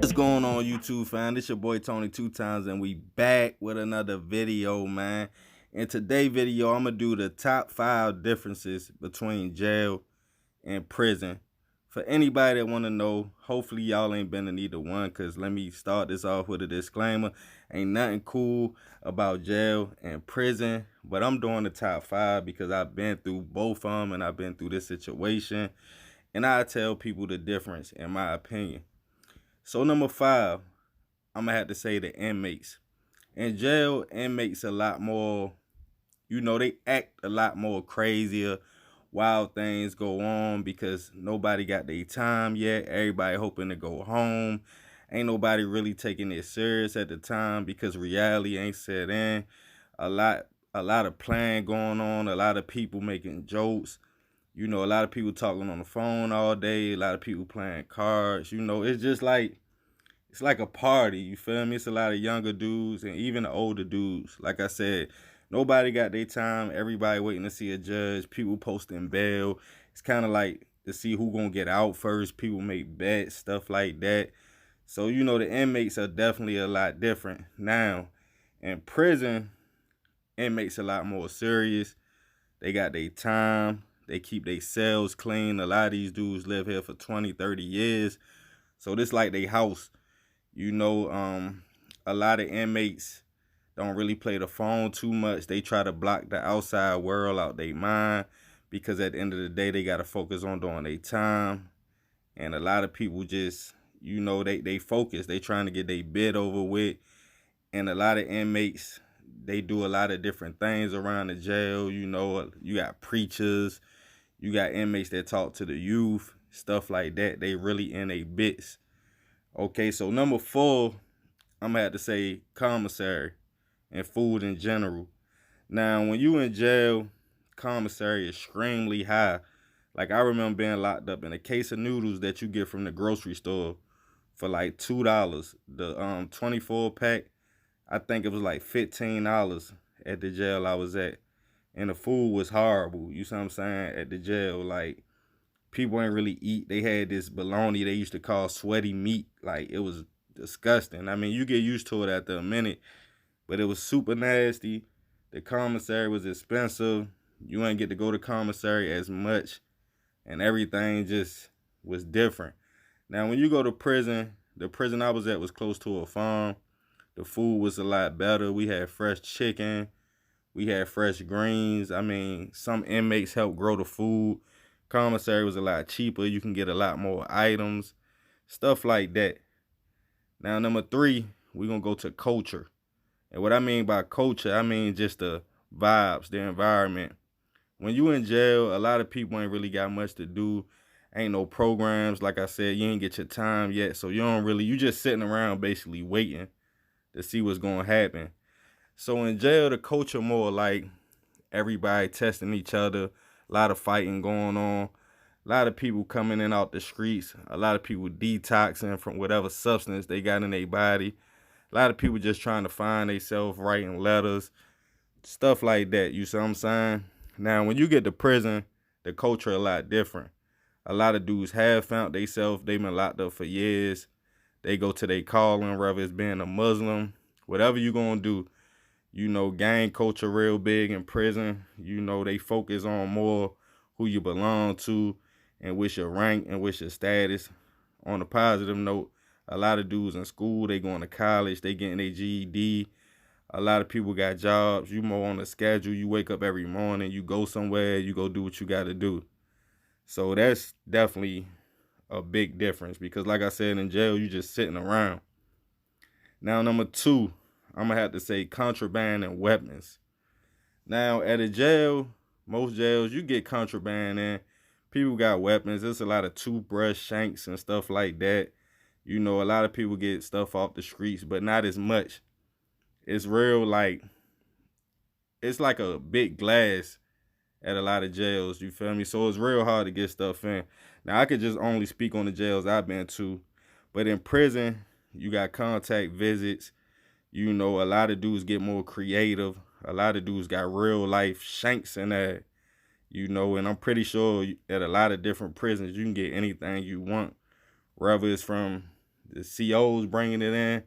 What's going on, YouTube fam? This your boy Tony 2 times, and we back with another video, man. In today's video, I'm gonna do the top 5 differences between jail and prison. For anybody that wanna know, hopefully y'all ain't been in either one, cause let me start this off with a disclaimer. Ain't nothing cool about jail and prison, but I'm doing the top 5 because I've been through both of them and I've been through this situation, and I tell people the difference in my opinion. So number 5, I'm gonna have to say the inmates. In jail, inmates a lot more, they act a lot more crazier. Wild things go on because nobody got their time yet. Everybody hoping to go home. Ain't nobody really taking it serious at the time because reality ain't set in. A lot of playing going on, a lot of people making jokes. A lot of people talking on the phone all day, a lot of people playing cards. It's just like, it's like a party, you feel me? It's a lot of younger dudes and even the older dudes. Like I said, nobody got their time. Everybody waiting to see a judge. People posting bail. It's kind of like to see who gonna get out first. People make bets, stuff like that. So, the inmates are definitely a lot different. Now, in prison, inmates a lot more serious. They got their time. They keep their cells clean. A lot of these dudes live here for 20, 30 years. So this like their house. A lot of inmates don't really play the phone too much. They try to block the outside world out their mind because at the end of the day, they got to focus on doing their time. And a lot of people just, they focus. They trying to get their bid over with. And a lot of inmates, they do a lot of different things around the jail. You got preachers. You got inmates that talk to the youth, stuff like that. They really in their bits. Okay, so number 4, I'm gonna have to say commissary and food in general. Now, when you in jail, commissary is extremely high. Like, I remember being locked up in a case of noodles that you get from the grocery store for like $2. The 24 pack, I think it was like $15 at the jail I was at. And the food was horrible. You see what I'm saying? At the jail, like, people ain't really eat. They had this bologna they used to call sweaty meat. Like, it was disgusting. I mean, you get used to it after a minute, but it was super nasty. The commissary was expensive. You ain't get to go to commissary as much, and everything just was different. Now, when you go to prison, the prison I was at was close to a farm. The food was a lot better. We had fresh chicken. We had fresh greens. I mean, some inmates helped grow the food. Commissary was a lot cheaper. You can get a lot more items, stuff like that. Now, number 3, we're going to go to culture. And what I mean by culture, I mean just the vibes, the environment. When you in jail, a lot of people ain't really got much to do. Ain't no programs. Like I said, you ain't get your time yet. So you just sitting around basically waiting to see what's going to happen. So in jail, the culture more like everybody testing each other, a lot of fighting going on, a lot of people coming in out the streets, a lot of people detoxing from whatever substance they got in their body, a lot of people just trying to find themselves, writing letters, stuff like that, you see what I'm saying? Now, when you get to prison, the culture a lot different. A lot of dudes have found themselves, they've been locked up for years. They go to their calling, whether it's being a Muslim, whatever you gonna do. Gang culture real big in prison. They focus on more who you belong to and what's your rank and what's your status. On a positive note, a lot of dudes in school, they going to college, they getting their GED. A lot of people got jobs. You more on a schedule. You wake up every morning, you go somewhere, you go do what you got to do. So that's definitely a big difference because, like I said, in jail, you just sitting around. Now, number 2, I'm going to have to say contraband and weapons. Now, at a jail, most jails, you get contraband in. People got weapons. There's a lot of toothbrush shanks and stuff like that. A lot of people get stuff off the streets, but not as much. It's real, like, it's like a big glass at a lot of jails, you feel me? So it's real hard to get stuff in. Now, I could just only speak on the jails I've been to, but in prison, you got contact visits. A lot of dudes get more creative. A lot of dudes got real life shanks in there. And I'm pretty sure at a lot of different prisons, you can get anything you want. Whether it's from the COs bringing it in,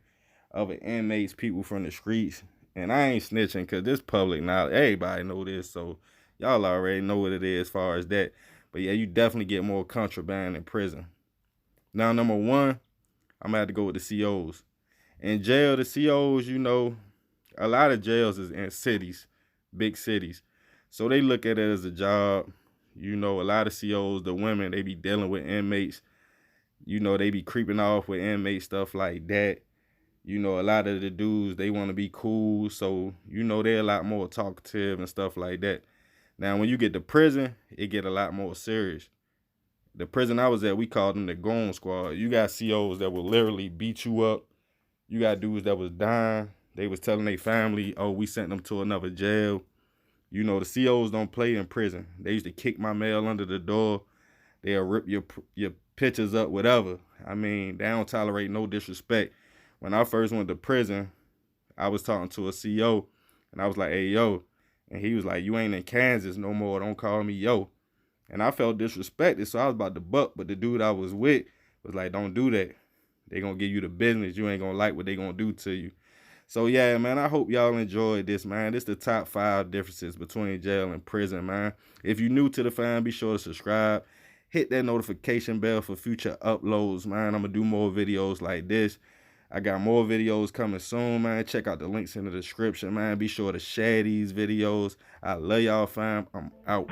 other inmates, people from the streets. And I ain't snitching because this public knowledge. Everybody know this, so y'all already know what it is as far as that. But yeah, you definitely get more contraband in prison. Now, number one, I'm gonna have to go with the COs. In jail, the COs, you know, a lot of jails is in cities, big cities. So they look at it as a job. You know, a lot of COs, the women, they be dealing with inmates. You know, they be creeping off with inmates, stuff like that. You know, a lot of the dudes, they want to be cool. So, you know, they're a lot more talkative and stuff like that. Now, when you get to prison, it get a lot more serious. The prison I was at, we called them the goon squad. You got COs that will literally beat you up. You got dudes that was dying. They was telling their family, oh, we sent them to another jail. You know, the COs don't play in prison. They used to kick my mail under the door. They'll rip your pictures up, whatever. I mean, they don't tolerate no disrespect. When I first went to prison, I was talking to a CO, and I was like, hey, yo. And he was like, you ain't in Kansas no more. Don't call me yo. And I felt disrespected, so I was about to buck. But the dude I was with was like, don't do that. They gonna give you the business. You ain't gonna like what they gonna do to you. So yeah, man, I hope y'all enjoyed this, man. This the top 5 differences between jail and prison, man. If you're new to the fam, be sure to subscribe. Hit that notification bell for future uploads, man. I'm gonna do more videos like this. I got more videos coming soon, man. Check out the links in the description, man. Be sure to share these videos. I love y'all, fam. I'm out.